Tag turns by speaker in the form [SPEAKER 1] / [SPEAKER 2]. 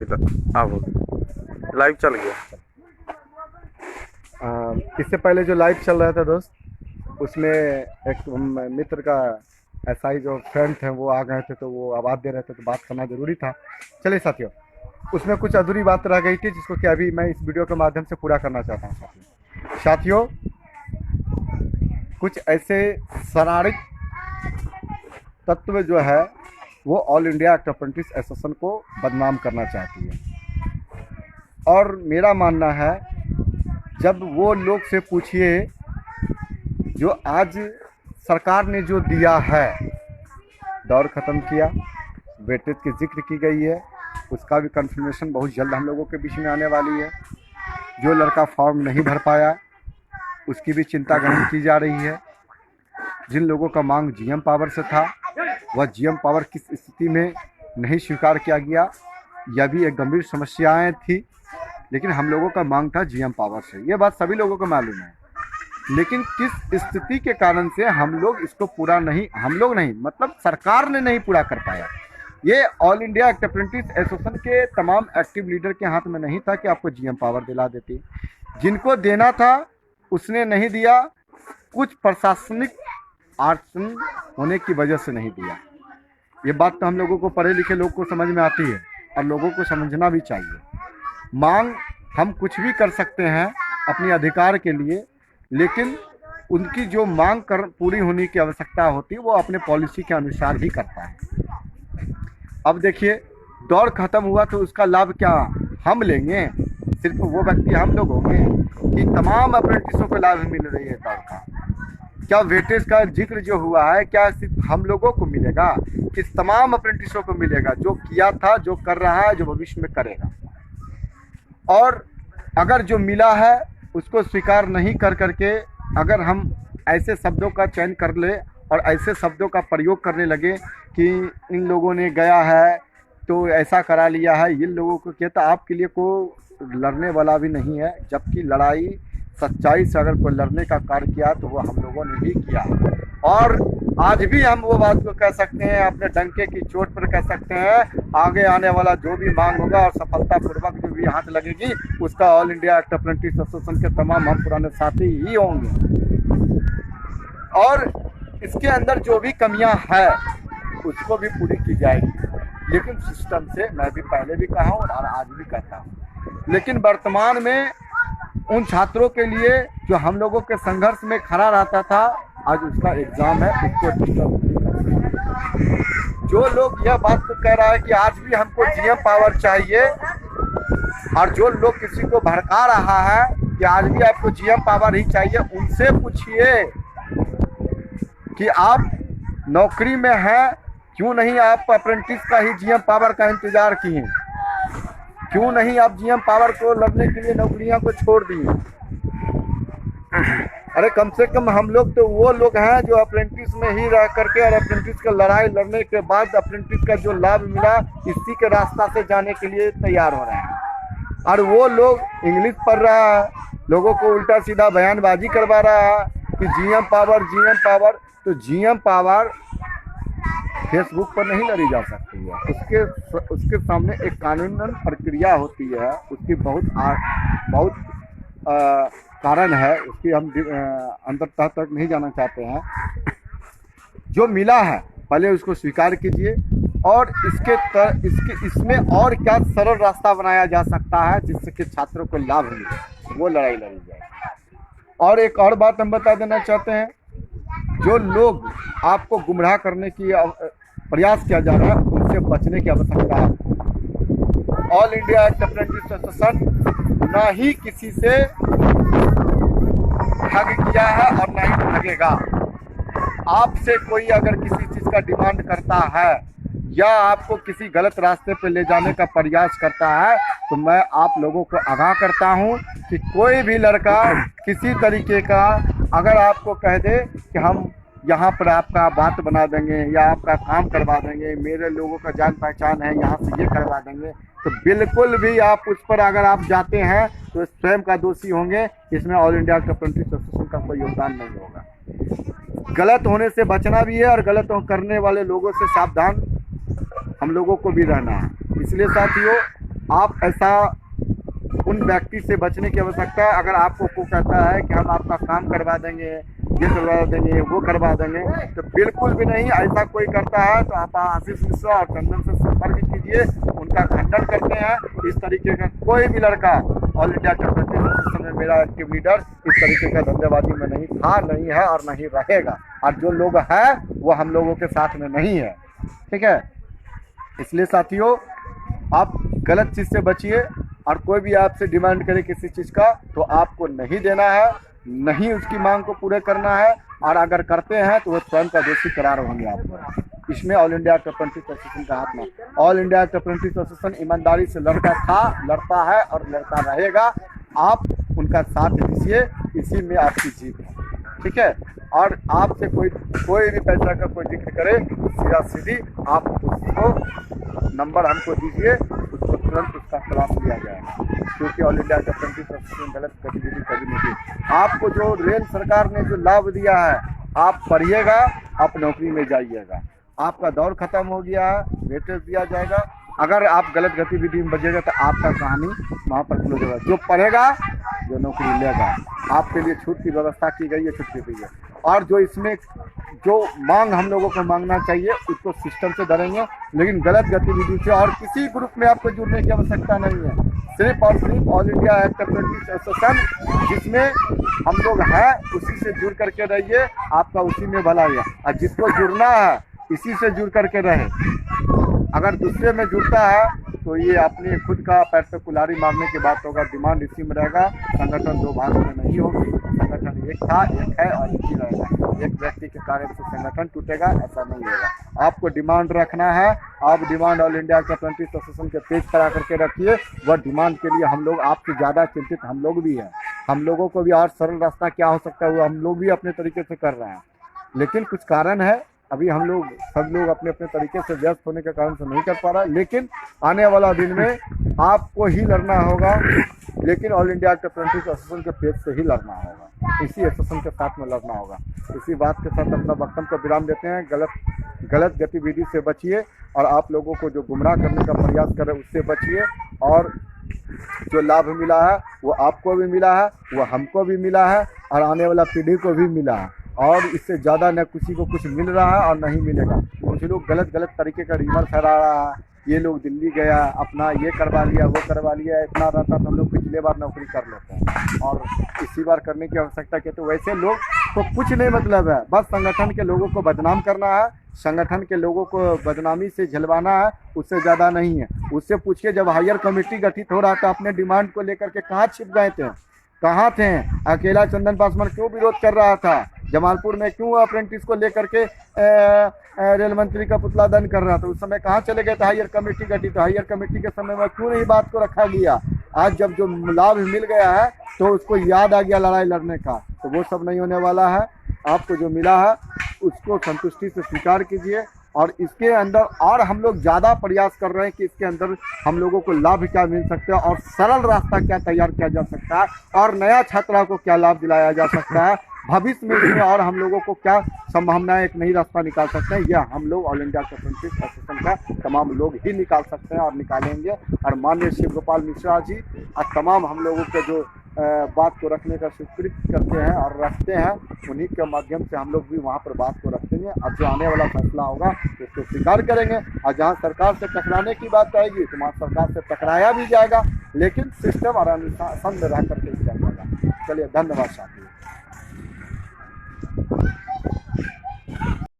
[SPEAKER 1] अब लाइव चल गया।
[SPEAKER 2] इससे पहले जो लाइव चल रहा था दोस्त, उसमें एक मित्र का ऐसा ही जो फ्रेंड थे वो आ गए थे, तो वो आवाज़ दे रहे थे, तो बात करना ज़रूरी था। चलिए साथियों, उसमें कुछ अधूरी बात रह गई थी जिसको कि अभी मैं इस वीडियो के माध्यम से पूरा करना चाहता हूँ। साथियों, कुछ ऐसे शरारत तत्व जो है वो all India actor apprentice association को बदनाम करना चाहती है। और मेरा मानना है, जब वो लोग से पूछिए जो आज सरकार ने जो दिया है, दौर ख़त्म किया, वेटेज की जिक्र की गई है, उसका भी कंफर्मेशन बहुत जल्द हम लोगों के बीच में आने वाली है। जो लड़का फॉर्म नहीं भर पाया उसकी भी चिंता ग्रहण की जा रही है। जिन लोगों का मांग जीएम पावर से था, वह जीएम पावर किस स्थिति में नहीं स्वीकार किया गया, यह भी एक गंभीर समस्याएं थी। लेकिन हम लोगों का मांग था जीएम पावर से, ये बात सभी लोगों को मालूम है। लेकिन किस स्थिति के कारण से हम लोग इसको पूरा नहीं, हम लोग नहीं मतलब सरकार ने नहीं पूरा कर पाया। ये all India actor apprentice association के तमाम एक्टिव लीडर के हाथ में नहीं था कि आपको जीएम पावर दिला देती। जिनको देना था उसने नहीं दिया, कुछ प्रशासनिक आर्सन होने की वजह से नहीं दिया। ये बात तो हम लोगों को, पढ़े लिखे लोग को समझ में आती है और लोगों को समझना भी चाहिए। मांग हम कुछ भी कर सकते हैं अपने अधिकार के लिए, लेकिन उनकी जो मांग कर पूरी होने की आवश्यकता होती है वो अपने पॉलिसी के अनुसार ही करता है। अब देखिए, दौर ख़त्म हुआ तो उसका लाभ क्या हम लेंगे? सिर्फ वो व्यक्ति हम लोग होंगे कि तमाम अप्रेंटिसों को लाभ मिल रही है दौर का? क्या वेटेज का जिक्र जो हुआ है, क्या सिर्फ हम लोगों को मिलेगा कि तमाम अप्रेंटिसों को मिलेगा, जो किया था, जो कर रहा है, जो भविष्य में करेगा? और अगर जो मिला है उसको स्वीकार नहीं कर करके अगर हम ऐसे शब्दों का चयन कर ले और ऐसे शब्दों का प्रयोग करने लगे कि इन लोगों ने गया है तो ऐसा करा लिया है, इन लोगों को किया, तो आपके लिए कोई लड़ने वाला भी नहीं है। जबकि लड़ाई सच्चाई से अगर कोई लड़ने का कार्य किया तो वो हम लोगों ने ही किया। और आज भी हम वो बात को कह सकते हैं, अपने डंके की चोट पर कह सकते हैं, आगे आने वाला जो भी मांग होगा और सफलतापूर्वक जो भी हाथ लगेगी उसका all India actor apprentice association के तमाम हम पुराने साथी ही होंगे। और इसके अंदर जो भी कमियां है उसको भी पूरी की जाएगी। लेकिन सिस्टम से, मैं भी पहले भी कहा हूँ और आज भी कहता हूँ, लेकिन वर्तमान में उन छात्रों के लिए जो हम लोगों के संघर्ष में खड़ा रहता था, आज उसका एग्जाम है, उसको डिस्टर्ब। जो लोग यह बात तो कह रहा है कि आज भी हमको जीएम पावर चाहिए, और जो लोग किसी को भड़का रहा है कि आज भी आपको जीएम पावर ही चाहिए, उनसे पूछिए कि आप नौकरी में हैं, क्यों नहीं आप अप्रेंटिस का ही जीएम पावर का इंतजार किए? क्यों नहीं आप जीएम पावर को लड़ने के लिए नौकरियां को छोड़ दिए? अरे कम से कम हम लोग तो वो लोग हैं जो अप्रेंटिस में ही रह करके और अप्रेंटिस का लड़ाई लड़ने के बाद अप्रेंटिस का जो लाभ मिला इसी के रास्ता से जाने के लिए तैयार हो रहे हैं। और वो लोग इंग्लिश पढ़ रहा है, लोगों को उल्टा सीधा बयानबाजी करवा रहा है कि जीएम पावर, जीएम पावर। तो जीएम पावर फेसबुक पर नहीं लड़ी जा सकती है, उसके सामने एक कानूनन प्रक्रिया होती है, उसकी बहुत कारण है, उसकी हम अंदर तह तक नहीं जाना चाहते हैं। जो मिला है पहले उसको स्वीकार कीजिए, और इसमें और क्या सरल रास्ता बनाया जा सकता है जिससे कि छात्रों को लाभ मिले, वो लड़ाई लड़ी जाए। और एक और बात हम बता देना चाहते हैं, जो लोग आपको गुमराह करने की प्रयास किया जा रहा है उनसे बचने की आवश्यकता है। All India actor apprentice association ना ही किसी से ठग किया है और ना ही ठगेगा। आपसे कोई अगर किसी चीज़ का डिमांड करता है या आपको किसी गलत रास्ते पे ले जाने का प्रयास करता है, तो मैं आप लोगों को आगाह करता हूं कि कोई भी लड़का किसी तरीके का अगर आपको कह दे कि हम यहाँ पर आपका बात बना देंगे या आपका काम करवा देंगे, मेरे लोगों का जान पहचान है, यहाँ से ये करवा देंगे, तो बिल्कुल भी आप उस पर अगर आप जाते हैं तो स्वयं का दोषी होंगे। इसमें ऑल इंडिया अप्रेंटिस एसोसिएशन का कोई योगदान नहीं होगा। गलत होने से बचना भी है और गलत करने वाले लोगों से सावधान हम लोगों को भी रहना है। इसलिए साथियों, आप ऐसा उन व्यक्ति से बचने की आवश्यकता है। अगर आपको को कहता है कि हम आपका काम करवा देंगे, ये करवा देंगे, वो करवा देंगे, तो बिल्कुल भी नहीं। ऐसा कोई करता है तो आप आशीष मिश्रा और चंदन से संपर्क कीजिए, उनका खंडन करते हैं। इस तरीके का कोई भी लड़का ऑल इंडिया कबड्डी एसोसिएशन में मेरा एक्टिव लीडर इस तरीके का धंधेबाजी में नहीं था, नहीं है और नहीं रहेगा। और जो लोग हैं वो हम लोगों के साथ में नहीं है, ठीक है। इसलिए साथियों, आप गलत चीज़ से बचिए, और कोई भी आपसे डिमांड करे किसी चीज़ का तो आपको नहीं देना है, नहीं उसकी मांग को पूरे करना है। और अगर करते हैं तो वो स्वयं का दोषी करार होंगे आप पर। इसमें ऑल इंडिया अप्रेंटिस एसोसिएशन का हाथ में। ऑल इंडिया अप्रेंटिस एसोसिएशन ईमानदारी से लड़ता था, लड़ता है और लड़ता रहेगा। आप उनका साथ दीजिए, इसी में आपकी जीत है, ठीक है। और आपसे कोई भी पैसा का कोई जिक्र करे, सीधा सीधी आप उसको नंबर हमको दीजिए, उसको तुरंत उसका तलाश लिया जाएगा। क्योंकि ऑल इंडिया अप्रेंटिस एसोसिएशन गलत गतिविधि कभी नहीं की। आपको जो रेल सरकार ने जो लाभ दिया है, आप पढ़िएगा, आप नौकरी में जाइएगा। आपका दौर खत्म हो गया है, वेटेज दिया जाएगा। अगर आप गलत गतिविधि में बचेगा तो आपका कहानी वहाँ पर क्लोज होगा। जो पढ़ेगा, जो नौकरी लेगा, आपके लिए छूट की व्यवस्था की गई है, छुट्टी दी है। और जो इसमें जो मांग हम लोगों को मांगना चाहिए उसको सिस्टम से धरेंगे, लेकिन गलत गतिविधि से और किसी ग्रुप में आपको जुड़ने की आवश्यकता नहीं है। सिर्फ और सिर्फ ऑल इंडिया अप्रेंटिस एसोसिएशन जिसमें हम लोग हैं उसी से जुड़ करके रहिए, आपका उसी में भला है। और जिसको जुड़ना है इसी से जुड़ करके रहे। अगर दूसरे में जुड़ता है तो ये अपने खुद का पैर पे कुल्हाड़ी मारने की बात होगा। डिमांड इसी में रहेगा। संगठन दो भागों में नहीं होगी, संगठन एक था, एक है और एक ही रहेगा। एक व्यक्ति के कारण से संगठन टूटेगा, ऐसा नहीं होगा। आपको डिमांड रखना है, आप demand all India apprentice association के पेज पर आकर के रखिए। वह डिमांड के लिए हम लोग आपसे ज़्यादा चिंतित हम लोग भी हैं। हम लोगों को भी और सरल रास्ता क्या हो सकता है वो हम लोग भी अपने तरीके से कर रहे हैं, लेकिन कुछ कारण है अभी हम लोग सब लोग अपने अपने तरीके से व्यस्त होने के कारण से नहीं कर पा रहा। लेकिन आने वाला दिन में आपको ही लड़ना होगा, लेकिन ऑल इंडिया अप्रेंटिस एसोसिएशन के पेज से ही लड़ना होगा, इसी एसोसिएशन के साथ में लड़ना होगा। इसी बात के साथ अपना वक्तव्य को विराम देते हैं। गलत गतिविधि से बचिए, और आप लोगों को जो गुमराह करने का प्रयास करे उससे बचिए। और जो लाभ मिला है वो आपको भी मिला है, वो हमको भी मिला है, और आने वाला पीढ़ी को भी मिला है। और इससे ज़्यादा न किसी को कुछ मिल रहा है और नहीं मिलेगा। कुछ लोग गलत तरीके का रीमर फैला रहा है, ये लोग दिल्ली गया, अपना ये करवा लिया, वो करवा लिया, इतना रहता तो हम लोग पिछले बार नौकरी कर लेते हैं और इसी बार करने की आवश्यकता क्या। तो वैसे लोग को कुछ नहीं मतलब है, बस संगठन के लोगों को बदनाम करना है, संगठन के लोगों को बदनामी से झलवाना है, उससे ज़्यादा नहीं है। उससे पूछिए जब हायर कमेटी गठित हो रहा था अपने डिमांड को लेकर के कहाँ छिप गए थे, कहाँ थे? अकेला चंदन पासवान क्यों विरोध कर रहा था? जमालपुर में क्यों अप्रेंटिस को लेकर के रेल मंत्री का पुतला दहन कर रहा था? उस समय कहाँ चले गए थे? हायर कमेटी गठित, हायर कमेटी के समय में क्यों नहीं बात को रखा गया? आज जब जो लाभ मिल गया है तो उसको याद आ गया लड़ाई लड़ने का, तो वो सब नहीं होने वाला है। आपको जो मिला है उसको संतुष्टि से स्वीकार कीजिए, और इसके अंदर और हम लोग ज़्यादा प्रयास कर रहे हैं कि इसके अंदर हम लोगों को लाभ क्या मिल सकता है और सरल रास्ता क्या तैयार किया जा सकता है और नया छात्रा को क्या लाभ दिलाया जा सकता है, भविष्य में इसमें और हम लोगों को क्या संभावनाएं एक नई रास्ता निकाल सकते हैं, यह हम लोग ऑल इंडिया अप्रेंटिस एसोसिएशन का तमाम लोग ही निकाल सकते हैं और निकालेंगे। और माननीय शिव गोपाल मिश्रा जी और तमाम हम लोगों के जो बात को रखने का स्वीकृत करते हैं और रखते हैं, उन्हीं के माध्यम से हम लोग भी वहाँ पर बात को रखेंगे। अब जो आने वाला फैसला होगा उसको स्वीकार करेंगे, और जहाँ सरकार से टकराने की बात आएगी तो वहाँ सरकार से टकराया भी जाएगा, लेकिन सिस्टम और अनुशासन में रह करके किया जाएगा। चलिए, धन्यवाद साहब।